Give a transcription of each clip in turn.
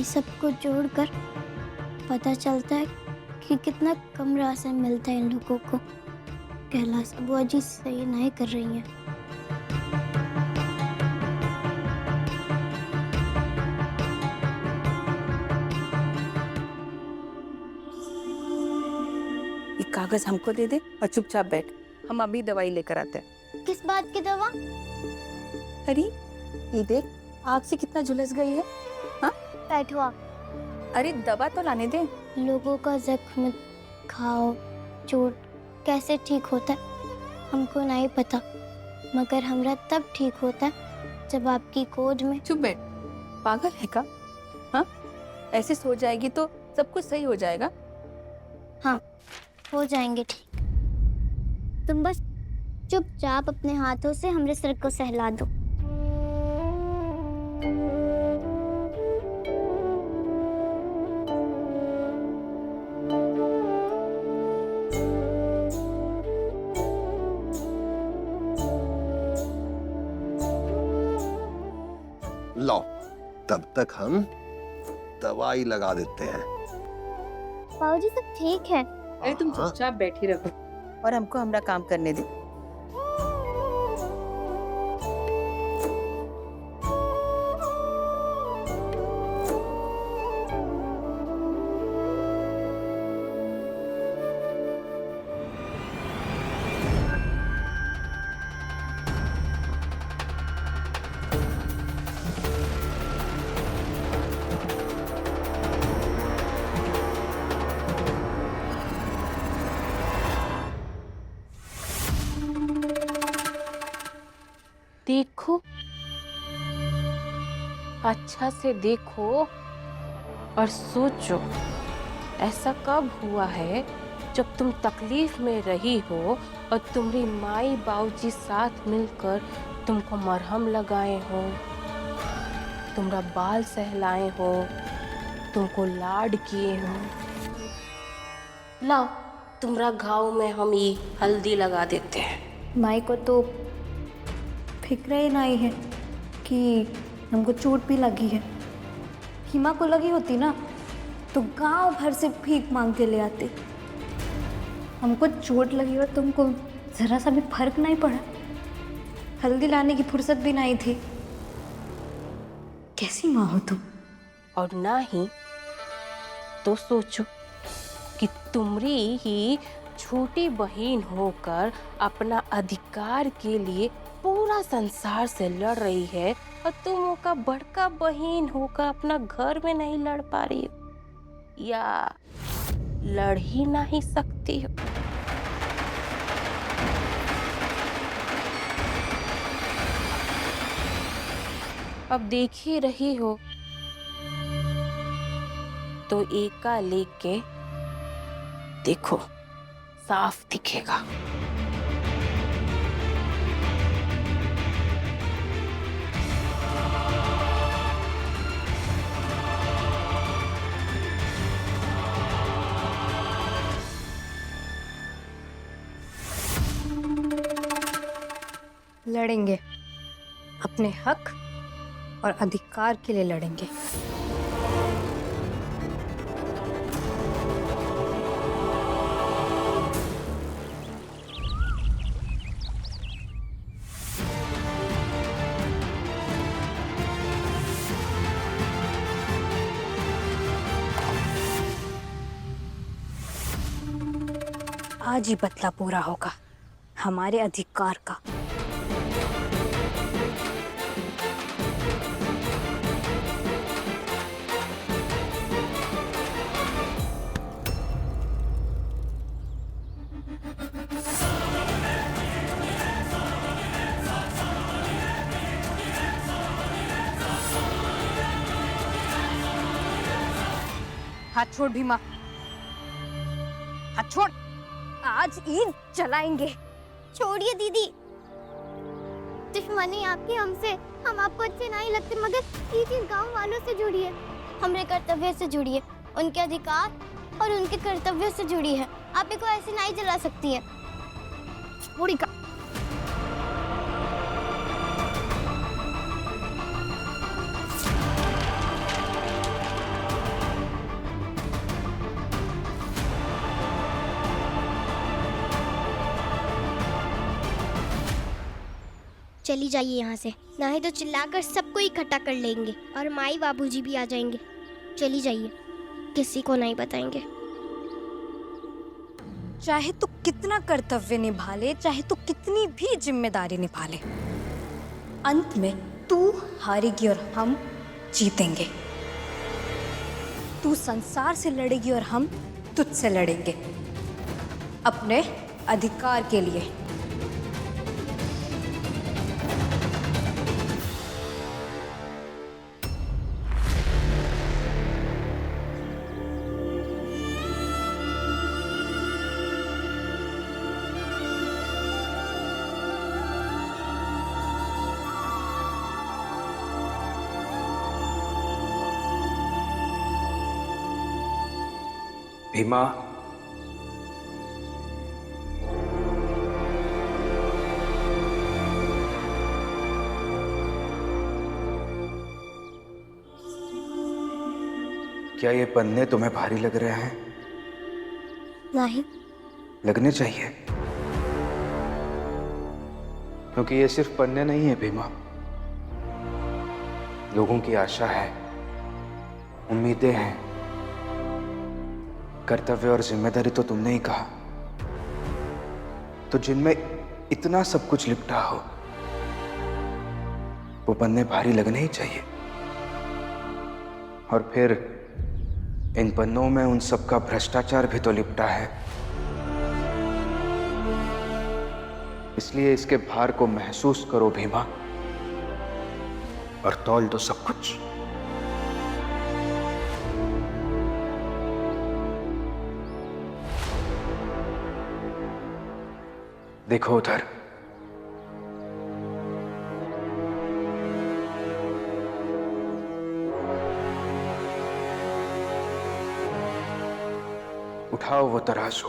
सबको जोड़कर पता चलता है कि कितना कम राशन मिलता है इन लोगों को। कैलाश बुआ जी सही नहीं कर रही हैं। ये कागज हमको दे दे और चुपचाप बैठ, हम अभी दवाई लेकर आते हैं। किस बात की दवा? अरे ये देख, आग से कितना झुलस गई है। हाँ बैठो आप। अरे दवा तो लाने दे। लोगों का जख्म, घाव, चोट कैसे ठीक होता है हमको नहीं पता, मगर हमरा तब ठीक होता है जब आपकी गोद में। चुप बैठ, पागल है का? हाँ ऐसे सो जाएगी तो सब कुछ सही हो जाएगा। हाँ हो जाएंगे ठीक। तुम बस चुपचाप अपने हाथों से हमरे सिर को सहला दो। लो, तब तक हम दवाई लगा देते हैं। बाबूजी सब ठीक है। अरे तुम चुपचाप बैठी रहो और हमको हमारा काम करने दे। देखो, अच्छा से देखो और सोचो, ऐसा कब हुआ है जब तुम तकलीफ में रही हो और तुम्हारी माई बाबूजी साथ मिलकर तुमको मरहम लगाए हो, तुम्हारा बाल सहलाए हो, तुमको लाड किए हो। लाओ, तुम्हारा घाव में हम ये हल्दी लगा देते हैं। माई को तो फिक्र ही नहीं है कि हमको चोट भी लगी है। हिमा को लगी होती ना तो गांव भर से भीख मांग के ले आते। हमको चोट लगी और तुमको जरा सा भी फर्क नहीं पड़ा, हल्दी लाने की फुर्सत भी नहीं थी। कैसी माँ हो तुम? और ना ही तो सोचो कि तुम्हारी ही छोटी बहन होकर अपना अधिकार के लिए पूरा संसार से लड़ रही है और तुम का बड़का बहन होकर अपना घर में नहीं लड़ पा रही हो या लड़ ही नहीं सकती हो। अब देख ही रही हो तो एका लेके देखो, साफ दिखेगा। लड़ेंगे, अपने हक और अधिकार के लिए लड़ेंगे। आज ही बदला पूरा होगा हमारे अधिकार का। हाथ छोड़ भीमा, हाथ छोड़। आज ईद जलाएंगे। छोड़िए दीदी, दुश्मनी आपकी हमसे। हम आपको अच्छे नहीं लगते, मगर ये चीज गाँव वालों से जुड़ी है, हमारे कर्तव्य से जुड़ी है, उनके अधिकार और उनके कर्तव्यों से जुड़ी है। आप को ऐसे नहीं जला सकती है। छोड़ी का चली जाइए यहाँ से, नहीं तो चिल्लाकर सबको इकट्ठा कर लेंगे और माई बाबूजी भी आ जाएंगे। चली जाइए, किसी को नहीं बताएंगे। चाहे तू कितना कर्तव्य निभा ले, चाहे तू कितनी भी जिम्मेदारी निभा ले, अंत में तू हारेगी और हम जीतेंगे। तू संसार से लड़ेगी और हम तुझसे लड़ेंगे, अपने अधिकार के लिए। भीमा, क्या ये पन्ने तुम्हें भारी लग रहे हैं? नहीं। लगने चाहिए, क्योंकि ये सिर्फ पन्ने नहीं है भीमा। लोगों की आशा है, उम्मीदें हैं, कर्तव्य और जिम्मेदारी तो तुमने ही कहा। तो जिनमें इतना सब कुछ लिपटा हो, वो पन्ने भारी लगने ही चाहिए। और फिर इन पन्नों में उन सब का भ्रष्टाचार भी तो लिपटा है। इसलिए इसके भार को महसूस करो भीमा, और तौल दो सब कुछ। देखो उधर, उठाओ वो तराजू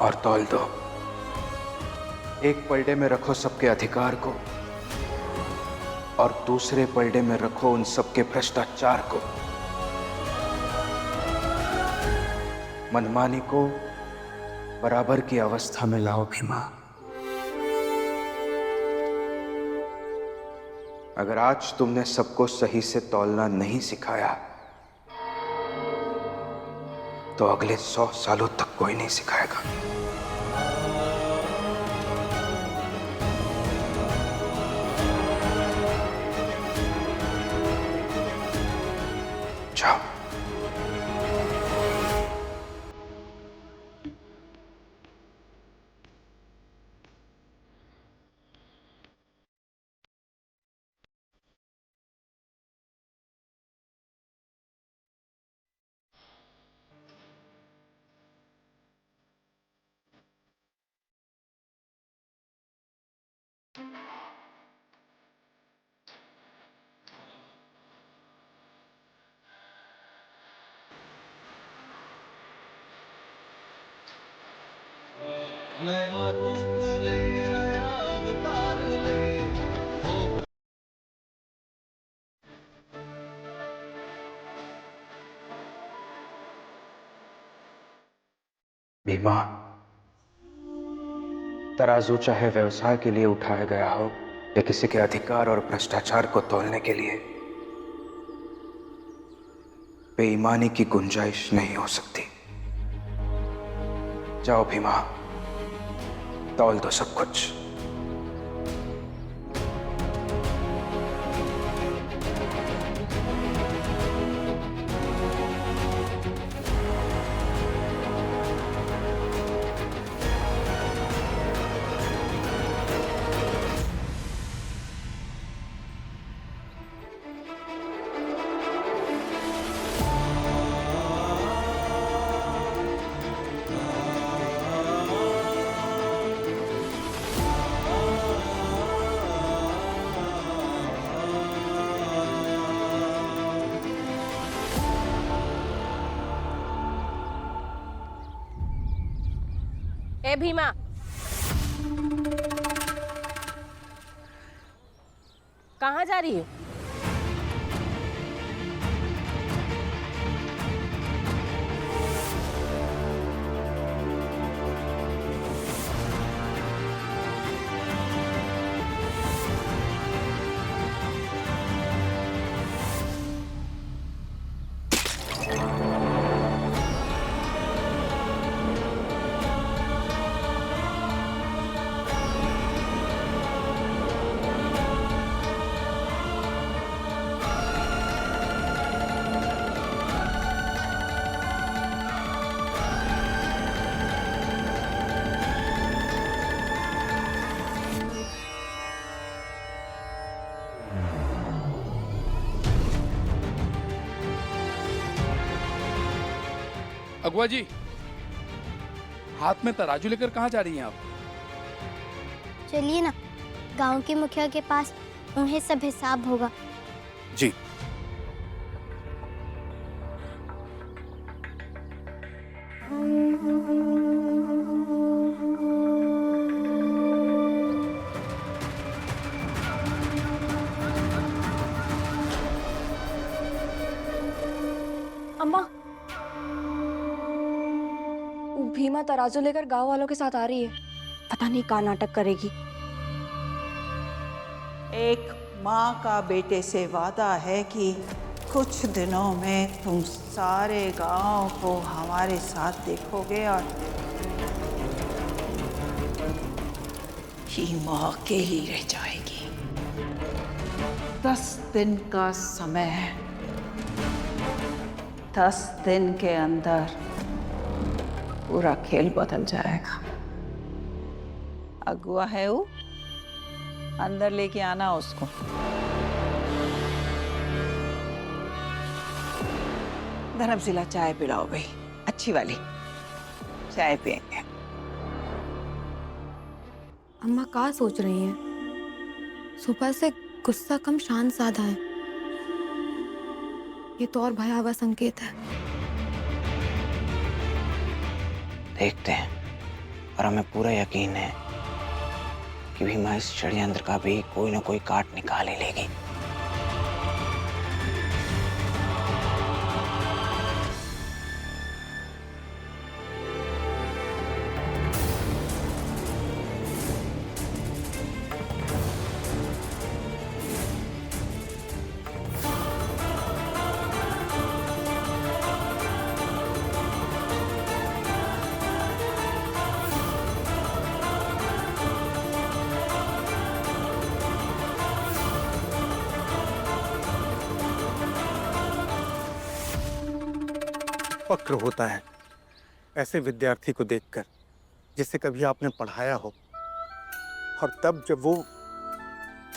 और तौल दो। एक पलड़े में रखो सबके अधिकार को, और दूसरे पलड़े में रखो उन सबके भ्रष्टाचार को, मनमानी को बराबर की अवस्था में लाओ भीमा। अगर आज तुमने सबको सही से तौलना नहीं सिखाया, तो अगले 100 सालों तक कोई नहीं सिखाएगा। जाओ। भीमा, तराजू चाहे व्यवसाय के लिए उठाया गया हो या किसी के अधिकार और भ्रष्टाचार को तौलने के लिए, बेईमानी की गुंजाइश नहीं हो सकती। जाओ भीमा, तौल दो सब कुछ। ए भीमा, कहाँ जा रही हो? अगुआ जी, हाथ में तराजू लेकर कहाँ जा रही हैं आप? चलिए ना, गांव के मुखिया के पास, उन्हें सब हिसाब होगा। जी। अम्मा, भीमा तराजू लेकर गांव वालों के साथ आ रही है। पता नहीं क्या नाटक करेगी। एक माँ का बेटे से वादा है कि कुछ दिनों में तुम सारे गांव को हमारे साथ देखोगे और भीमा अकेली रह जाएगी। 10 दिन का समय है। 10 दिन के अंदर पूरा खेल बदल जाएगा। अगुआ है वो, अंदर लेके आना उसको। धर्मशिला, चाय पिलाओ भाई, अच्छी वाली चाय पियेंगे। अम्मा क्या सोच रही हैं? सुबह से गुस्सा कम शांत साधा है। ये तो और भयावह संकेत है। देखते हैं, और हमें पूरा यकीन है कि भीमा इस षड्यंत्र का भी कोई ना कोई काट निकाल ही लेगी। फक्र होता है ऐसे विद्यार्थी को देखकर जिसे कभी आपने पढ़ाया हो, और तब जब वो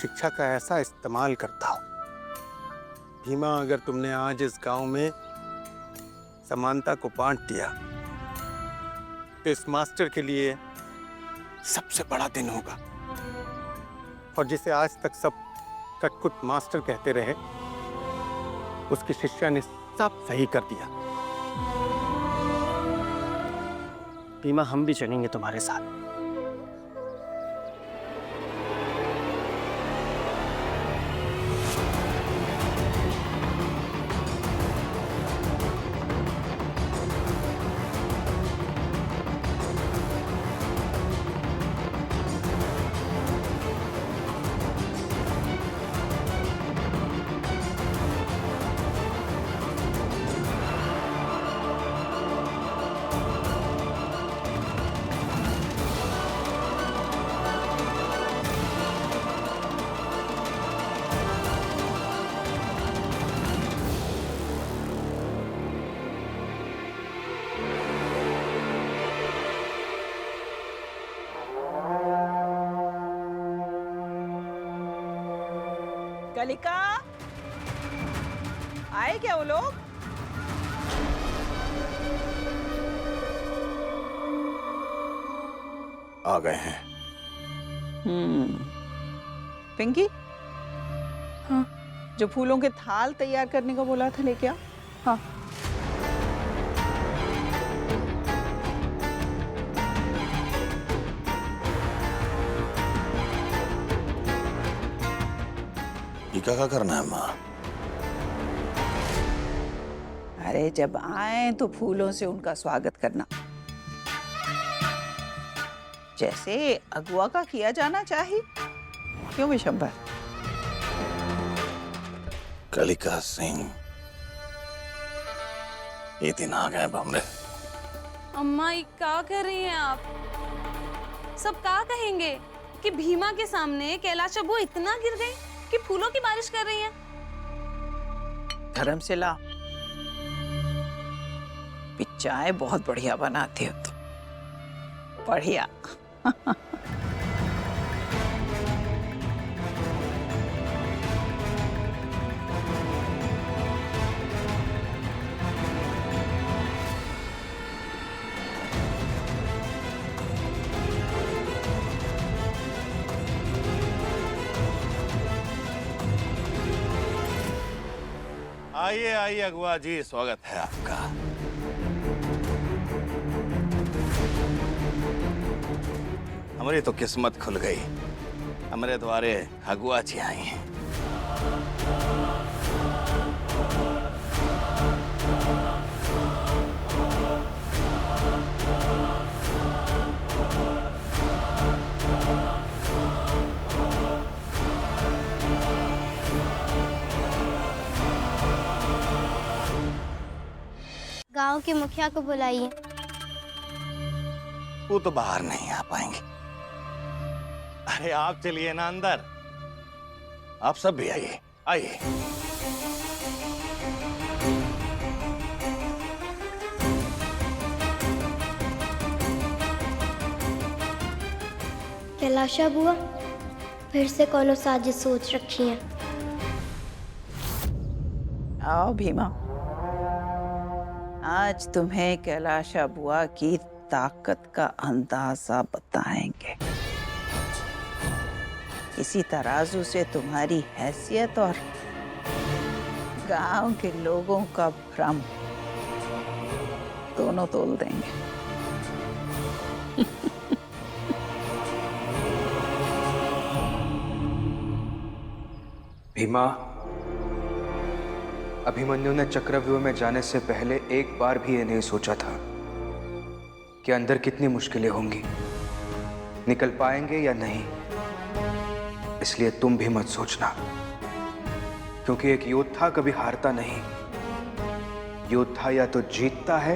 शिक्षा का ऐसा इस्तेमाल करता हो। भीमा, अगर तुमने आज इस गांव में समानता को बांट दिया तो इस मास्टर के लिए सबसे बड़ा दिन होगा। और जिसे आज तक सब कटकुट मास्टर कहते रहे, उसकी शिष्या ने सब सही कर दिया। भीमा, हम भी चलेंगे तुम्हारे साथ। कलिका, आए क्या वो लोग? आ गए हैं। पिंकी, हाँ। जो फूलों के थाल तैयार करने को बोला था, लेके आ। हाँ। ये क्या करना है माँ? अरे जब आए तो फूलों से उनका स्वागत करना, जैसे अगुआ का किया जाना चाहिए। क्यों विशंबर? कलिका सिंह, ये दिन आ गए हमने। अम्मा, ये क्या कर रही हैं आप? सब क्या कहेंगे कि भीमा के सामने कैलाश अबू इतना गिर गए कि फूलों की बारिश कर रही हैं। धर्मशिला, चाय बहुत बढ़िया बनाती हो तुम। बढ़िया। आइए आइए अगुआ जी, स्वागत है आपका। हमारी तो किस्मत खुल गई, हमारे द्वारे अगुआ जी आई हैं। गांव के मुखिया को बुलाइए। वो तो बाहर नहीं आ पाएंगे। अरे आप चलिए ना अंदर, आप सब भी आइए आइए। कैलाशा बुआ, फिर से कोनो साजिश सोच रखी है। आओ भीमा, आज तुम्हें कैलाशा बुआ की ताकत का अंदाजा बताएंगे। इसी तराजू से तुम्हारी हैसियत और गांव के लोगों का भ्रम दोनों तोल देंगे। भीमा, अभिमन्यु ने चक्रव्यूह में जाने से पहले एक बार भी ये नहीं सोचा था कि अंदर कितनी मुश्किलें होंगी, निकल पाएंगे या नहीं। इसलिए तुम भी मत सोचना, क्योंकि एक योद्धा कभी हारता नहीं। योद्धा या तो जीतता है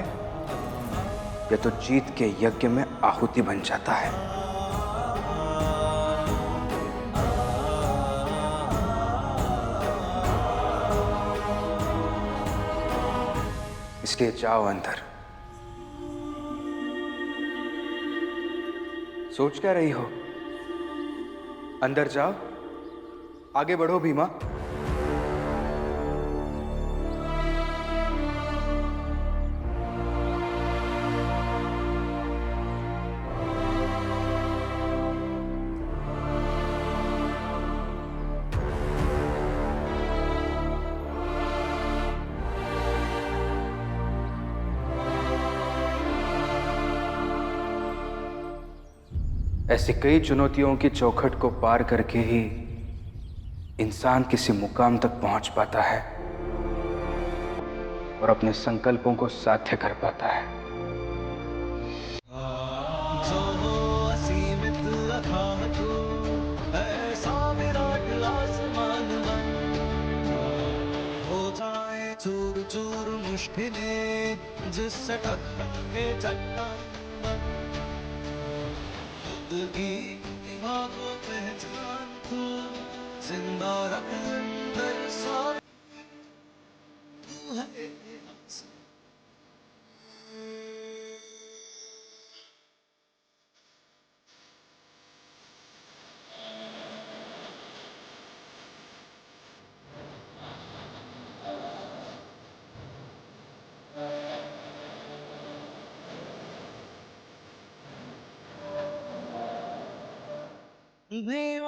या तो जीत के यज्ञ में आहुति बन जाता है। इसलिए जाओ अंदर। सोच क्या रही हो? अंदर जाओ, आगे बढ़ो भीमा। ऐसी कई चुनौतियों की चौखट को पार करके ही इंसान किसी मुकाम तक पहुंच पाता है और अपने संकल्पों को साध्य कर पाता है। चूर चूर मुश्किलें जिससे टकराए चट्टान की दिमागों पहचान को जिंदा रखे अंदर साथ तू है। भीमा